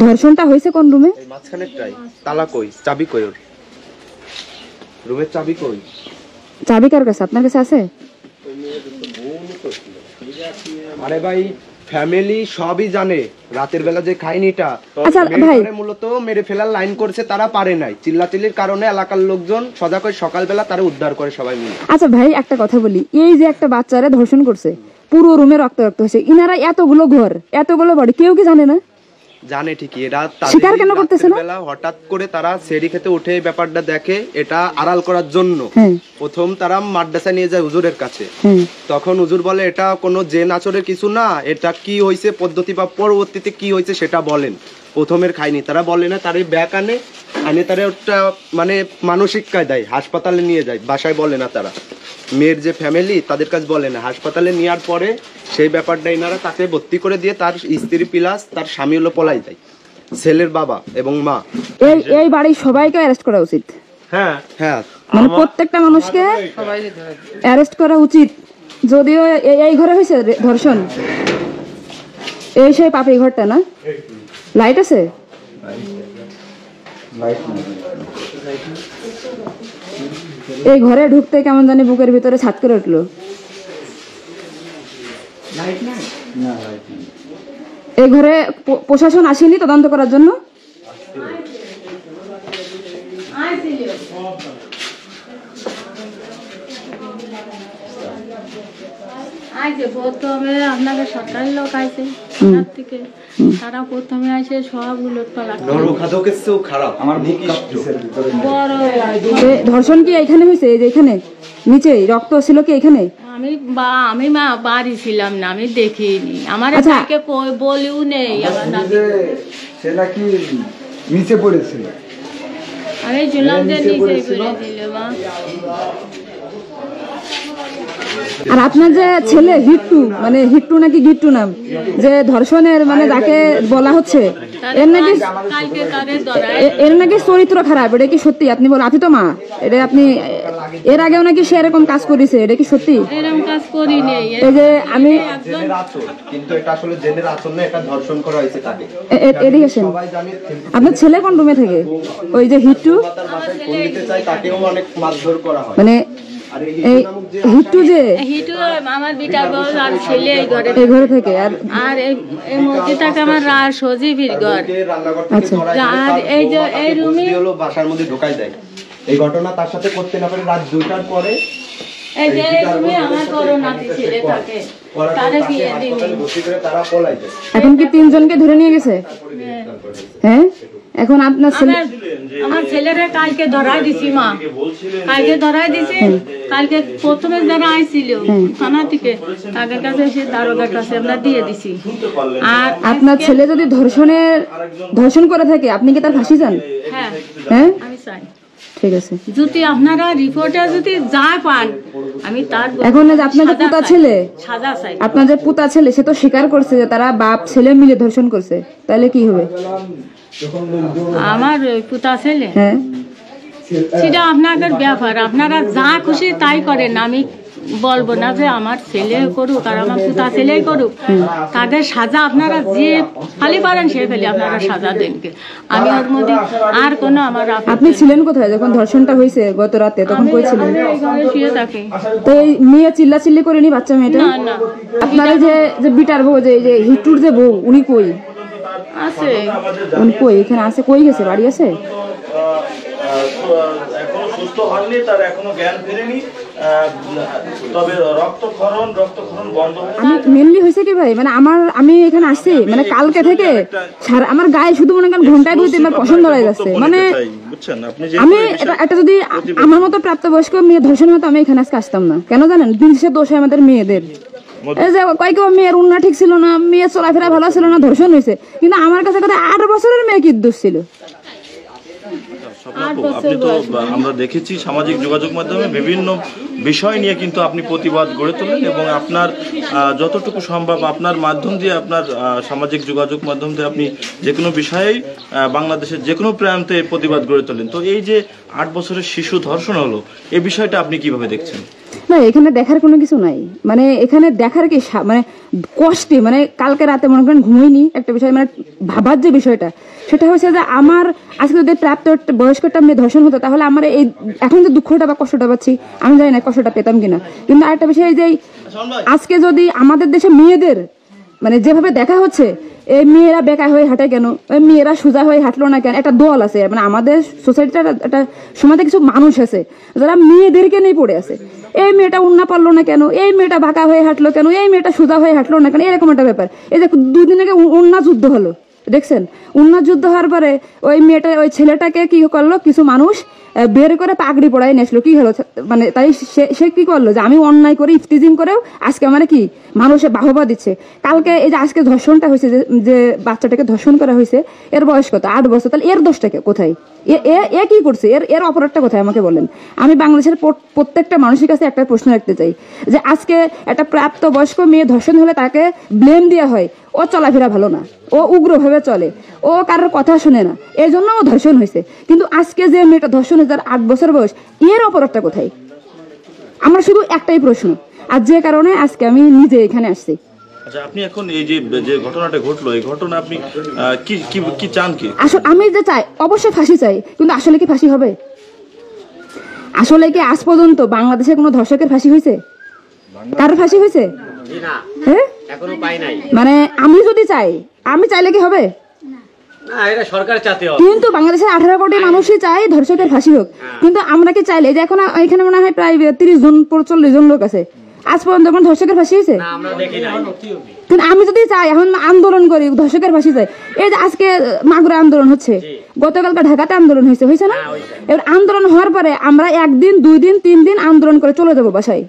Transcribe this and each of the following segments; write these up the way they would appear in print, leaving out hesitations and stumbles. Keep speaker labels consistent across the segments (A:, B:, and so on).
A: ধর্ষণটা হয়েছে কোন রুমে?
B: এই মাঝখানেরটাই। তালা কই? চাবি কই ওর? রুমের চাবি কই?
A: চাবি কার কাছে? আপনার কাছে আছে?
B: আরে ভাই ফ্যামিলি সবই জানে রাতের বেলা যে খাইনিটা
A: আচ্ছা ভাই,
B: মূলত মেরে ফেলার লাইন করছে, তারা পারে নাই, চিল্লাচিল্লির কারণে এলাকার লোকজন সজাগ হয়ে সকালবেলা তারা উদ্ধার করে সবাই মিলে।
A: আচ্ছা ভাই একটা কথা বলি, এই যে একটা বাচ্চারে ধর্ষণ করছে, পুরো রুমে রক্ত রক্ত হয়েছে, ইনারা এতগুলো ঘর এতগুলো বাড়ি, কেউ কি জানে না?
B: জানে ঠিকই, এরা
A: স্বীকার কেন করতেছে না?
B: হঠাৎ করে তারা সেরি খেতে উঠে ব্যাপারটা দেখে, এটা আড়াল করার জন্য প্রথম তারা মাদ্রাসা নিয়ে যায় হুজুরের কাছে। তখন হুজুর বলে এটা কোনো জেন আচরের কিছু না, এটা কি হয়েছে পদ্ধতি বা পরবর্তীতে কি হয়েছে সেটা বলেন। প্রথমের খায়নি, তারা বলে না, তার ব্যাগ আনে তারা ওটা মানে মানসিক কায়দায় হাসপাতালে নিয়ে যায়, বাসায় বলে না। তারা মেয়ের যে ফ্যামিলি তাদের কাছে বলে না, হাসপাতালে নেওয়ার পরে সেই ব্যাপারটা এনারা তাকে ভর্তি করে দিয়ে তার স্ত্রী প্লাস তার স্বামী হলো পলাই যায়, ছেলের বাবা এবং মা।
A: এই বাড়ির সবাইকে অ্যারেস্ট করা উচিত।
B: হ্যাঁ হ্যাঁ,
A: মানে প্রত্যেকটা মানুষকে অ্যারেস্ট করা উচিত। যদিও এই ঘরে হয়েছে ধর্ষণ, এই সেই পাপি ঘরটা না? লাইট আছে? এই ঘরে ঢুকতে কেমন জানি বুকের ভিতরে ছাদ করে উঠলো। এই ঘরে প্রশাসন আসেনি তদন্ত করার জন্য?
C: প্রথমে আপনাকে সরকারি লোক আইছে থেকে, তারা প্রথমে আসে সব উলটপালট
B: খারাপ। আমার
C: বড়
A: ধর্ষণ কি এখানে হয়েছে? এই যে এখানে নিচে রক্ত ছিল কি এখানে?
C: আমি বাড়ি ছিলাম না, আমি দেখিনি। আমার তাকে বলিও নেই, আমার
D: সেটা কি নিচে পড়েছিল?
C: আমি ছিলাম যে নিচে পড়েছিল মা।
A: আর আপনার যে ছেলে হিট্টু, মানে হিট্টু নাকি গিট্টু নাম, যে ধর্ষণের মানে যাকে বলা হচ্ছে, এর নাকি চরিত্র খারাপ, এটা কি সত্যি? আপনি বলেন, আপনি তো মা, এটা আপনি এর আগেও নাকি সে এরকম কাজ করেছে, এটা কি সত্যি?
C: এরকম কাজ করি নেই।
A: এই যে আমি
B: কিন্তু এটা আসলে জেনের আচরণ না, এটা ধর্ষণ করা হয়েছে তাকে।
A: এদিকে আসেন। আপনার ছেলে কোন রুমে থাকে? ওই যে হিট্টু,
B: তাকেও অনেক মারধর করা হয়।
A: মানে হিট্টু যে
C: হিটু আমার বিটা বউ আর ছেলে এই
A: ঘরে থাকে।
C: আর এই মসজিদটাকে আমার সজীবীর ঘর।
A: আচ্ছা,
C: আর এই যে এই রুমে
B: হলো বাসার মধ্যে ঢোকাই দেয়। এই ঘটনা তার সাথে করতে না পারে রাত 2টার পরে।
C: এই যে এই রুমে আমার বড় নাতি ছেলে থাকে, তারে বিয়ে দিই।
B: তারা পলাই যায়।
A: এখন কি 3 জনকে ধরে নিয়ে গেছে? হ্যাঁ, এখন আপনার ছেলে,
C: আমার ছেলেরে কালকে ধরাই দিছি মা, কালকে ধরাই দিছি। কালকে প্রথমে যারা আইছিল থানা থেকে, তাদের কাছে সে দারোগার কাছে আমরা দিয়ে দিছি। আর
A: আপনার ছেলে যদি ধর্ষণ করে থাকে, আপনি কি তার ফাঁসি চান?
C: হ্যাঁ
A: হ্যাঁ,
C: আমি চাই।
A: ঠিক আছে,
C: যদি আপনারা রিপোর্টে যদি যা পান, আমি তার
A: এখন আপনার যে পুতা ছেলে,
C: সাজা চাই।
A: আপনার যে পুতা ছেলে, সে তো স্বীকার করছে যে তারা বাপ ছেলে মিলে ধর্ষণ করছে, তাহলে কি হবে?
C: আমার পুতা ছেলে,
A: হ্যাঁ,
C: সেটা আপনাদের ব্যাপার, আপনারা যা খুশি তাই করেন। আমি বলবো না যে আমার ছেলে করুক আর আমার পুতা ছেলে করুক, তাদের সাজা আপনারা যে খালি পারেন সে ফেলে আপনারা সাজা দেন। আমি ওর মধ্যে আর কোনো আমার।
A: আপনি ছিলেন কোথায় যখন ধর্ষণটা হয়েছে গত রাতে? তখন কই ছিলেন?
C: শুয়ে থাকি।
A: তো এই মেয়ে চিল্লাচিল্লি করেনি বাচ্চা মেয়েটা?
C: না।
A: আপনারা যে বিটার বউ, যে হিট্টুর যে বউ, উনি কই
C: আছে?
A: উনি কই? এখানে আছে? কই গেছে? বাড়ি আছে?
E: এখনো সুস্থ হয়নি, তার এখনো জ্ঞান ফেরেনি, তবে রক্তক্ষরণ বন্ধ।
A: আমি মেনলি হয়েছে কি ভাই, মানে আমি এখানে আসছি, মানে কালকে থেকে আমার গায়ে শুধু মনে করেন ঘন্টায় 2-3 পছন্দ হয়ে যাচ্ছে। মানে আমি একটা যদি আমার মতো প্রাপ্তবয়স্ক মেয়ে ধর্ষণ হতো, আমি এখানে আজকে আসতাম না। কেন জানেন? দিন শেষে দোষ হয় আমাদের মেয়েদের। এই যে কয়েক মেয়ের উন্না ঠিক ছিল না, মেয়ের চলাফেরা ভালো ছিল না, ধর্ষণ হয়েছে। কিন্তু আমার কাছে 8 বছরের মেয়ে কি দোষ ছিল?
E: আপনি তো আমরা দেখেছি সামাজিক যোগাযোগ মাধ্যমে বিভিন্ন বিষয় নিয়ে কিন্তু আপনি প্রতিবাদ গড়ে তোলেন, এবং আপনার যতটুকু সম্ভব আপনার মাধ্যম দিয়ে, আপনার সামাজিক যোগাযোগ মাধ্যম দিয়ে আপনি যে কোনো বিষয়েই বাংলাদেশের যে কোনো প্রান্তে প্রতিবাদ গড়ে তোলেন। তো এই যে 8 বছরের শিশু ধর্ষণ হলো, এই বিষয়টা আপনি কিভাবে দেখছেন?
A: না এখানে দেখার কোনো কিছু নাই, মানে এখানে দেখার কি মানে কষ্টে, মানে কালকে রাতে মনে করেন ঘুমাইনি একটা বিষয়, মানে ভাবার যে বিষয়টা সেটা হচ্ছে যে আমার আজকে যদি প্রাপ্ত বয়স্ক একটা মেয়ে ধর্ষণ হতো তাহলে আমার এই এখন যে দুঃখটা বা কষ্টটা পাচ্ছি আমি জানি না কষ্টটা পেতাম কিনা। কিন্তু আরেকটা বিষয় যে আজকে যদি আমাদের দেশে মেয়েদের মানে যেভাবে দেখা হচ্ছে এই মেয়েরা বেকার হয়ে হাঁটে কেন, ওই মেয়েরা সোজা হয়ে হাঁটলো না কেন, একটা দল আছে মানে আমাদের সোসাইটির একটা সমাজে কিছু মানুষ আছে যারা মেয়েদেরকে নিয়ে পড়ে আছে, এই মেয়েটা উন্না পারলো না কেন, এই মেয়েটা বাঁকা হয়ে হাঁটলো কেন, এই মেয়েটা সোজা হয়ে হাঁটলো না কেন, এরকম একটা ব্যাপার। এই যে দুদিন আগে উন্না যুদ্ধ হলো দেখছেন, উন্না যুদ্ধ হওয়ার পরে ওই মেয়েটা ওই ছেলেটাকে কি করলো কিছু মানুষ বের করে পাগড়ি পড়াই নিয়েছিল, কি হলো মানে তাই সে কি করলো যে আমি অন্যায় করে ইফতিজিং করেও আজকে মানে কি মানুষে বাহবা দিচ্ছে। কালকে এই যে আজকে ধর্ষণটা হয়েছে যে বাচ্চাটাকে ধর্ষণ করা হয়েছে এর বয়স কত 8 বছর, তাহলে এর দোষটাকে কোথায়, এ কি করছে, এর অপরাধটা কোথায় আমাকে বলেন। আমি বাংলাদেশের প্রত্যেকটা মানুষের কাছে একটা প্রশ্ন রাখতে চাই যে আজকে একটা প্রাপ্ত বয়স্ক মেয়ে ধর্ষণ হলে তাকে ব্লেম দেওয়া হয়, ও চলাফেরা ভালো না, ও উগ্রভাবে চলে, ও কারোর কথা শুনে না, এই জন্য ও ধর্ষণ হয়েছে। কিন্তু আজকে যে মেয়েটা ধর্ষণ হয়েছে তার 8 বছর বয়স, এর অপরাধটা কোথায়? আমার শুধু একটাই প্রশ্ন, আর যে কারণে আজকে আমি নিজে এখানে আসছি।
E: আচ্ছা আপনি এখন এই যে যে ঘটনাটা ঘটলো এই ঘটনা আপনি কি কি কি চান কি?
A: আসলে আমি যে চাই অবশ্যই ফাঁসি চাই, কিন্তু আসলে কি ফাঁসি হবে? আসলে কি আজ পর্যন্ত বাংলাদেশে কোনো ধর্ষকের ফাঁসি হয়েছে? কারোর ফাঁসি হয়েছে? হ্যাঁ
F: এখনো পাই নাই।
A: মানে আমি যদি চাই, আমি চাইলে কি হবে?
F: না এটা সরকার চাতে হবে।
A: কিন্তু বাংলাদেশের 18 কোটি মানুষই চায় ধর্ষকের ফাঁসি হোক, কিন্তু আমরা কি চাইলে যে এখন এখানে মনে হয় প্রায় 30 জন 40 জন লোক আছে, আজ পর্যন্ত কোনো ধর্ষকের ফাঁসি হয়েছে?
F: না আমরা দেখি নাই।
A: কিন্তু আমি যদি চাই এখন আন্দোলন করি ধর্ষকের ফাঁসি চাই, এই যে আজকে মাগুরা আন্দোলন হচ্ছে, গতকালকে ঢাকাতে আন্দোলন হয়েছে না? এবার আন্দোলন হওয়ার পরে আমরা 1 দিন 2 দিন 3 দিন আন্দোলন করে চলে যাবো বাসায়,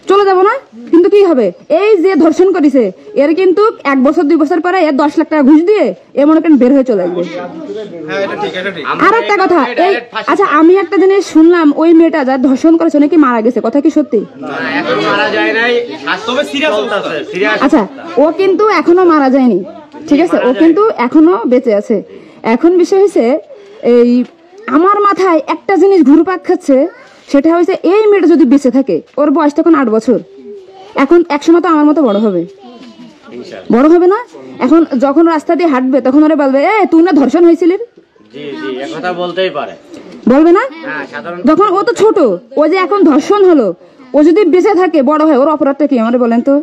A: চলে যাবো না? কিন্তু কি হবে, এই যে ধর্ষণ করেছে এর কিন্তু 1 বছর 2 বছর পরে এর 10 লাখ টাকা ঘুষ দিয়ে এ মনে করেন বের হয়ে চলে আসবে। আর একটা কথা, এই আচ্ছা আমি একটা জিনিস শুনলাম ওই মেয়েটা যার ধর্ষণ করেছে নাকি মারা গেছে, কথা কি সত্যি?
F: এখনো মারা যায় নাই, তবে সিরিয়াস চলতেছে, সিরিয়াস।
A: আচ্ছা ও কিন্তু এখনো মারা যায়নি, ঠিক আছে, ও কিন্তু এখনো বেঁচে আছে। এখন বিষয় হচ্ছে এই আমার মাথায় একটা জিনিস ঘুরপাক খাচ্ছে, সেটা হচ্ছে এই মেয়েটা যদি বেঁচে থাকে, ওর বয়স তখন 8 বছর, এখন একসময় তো আমার মতো বড় হবে, বড় হবে না? এখন যখন রাস্তা দিয়ে হাঁটবে তখন ওরা বলবে এ তুই না ধর্ষণ হয়েছিলি,
F: জি জি একথা বলতেই পারে,
A: বলবে না?
F: হ্যাঁ সাধারণ।
A: যখন ও তো ছোট, ও যে এখন ধর্ষণ হলো, ও যদি বেঁচে থাকে বড় হয় ওর অপরাধটা কি আমাদের বলেন তো?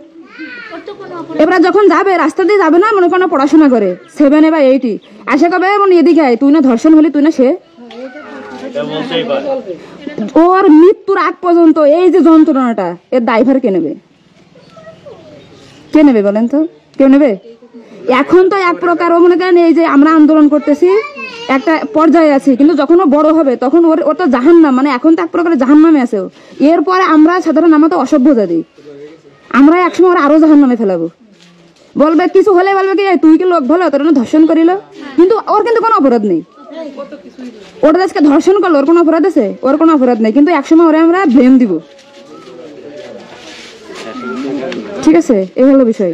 A: এবার যখন যাবে রাস্তা দিয়ে যাবে না, মনে কোনো পড়াশোনা করে 7 বা 8 আশা কবে মনে এদিকে আয়, তুই না ধর্ষণ হলি, তুই না সে,
F: এটা বলতেই পারে।
A: ওর মৃত্যুর আগ পর্যন্ত এই যে যন্ত্রণাটা এর দায়ভার কে নেবে? কে নেবে বলেন তো? কেউ নেবে? এখন তো এক প্রকার ও মনে করেন এই যে আমরা আন্দোলন করতেছি একটা পর্যায়ে আছি, কিন্তু যখন ও বড় হবে তখন ওর তো জাহান্নাম, মানে এখন তো এক প্রকার জাহান্নামে আছে ও। এরপরে আমরা সাধারণ আমরা তো অসভ্য জাতি, আমরা একসময় ওরা আরো জাহান্নামে ফেলাবো, বলবে কিছু হলে বলবে কি তুই কি লোক ভালো তোর ধর্ষণ করিল, কিন্তু ওর কিন্তু কোনো অপরাধ নেই, ওটা আজকে ধর্ষণ করলো ওর কোনো অপরাধ আছে? ওর কোনো অপরাধ নেই, কিন্তু একসময় ওরা আমরা ব্লেম দিব, ঠিক আছে? এই হলো বিষয়।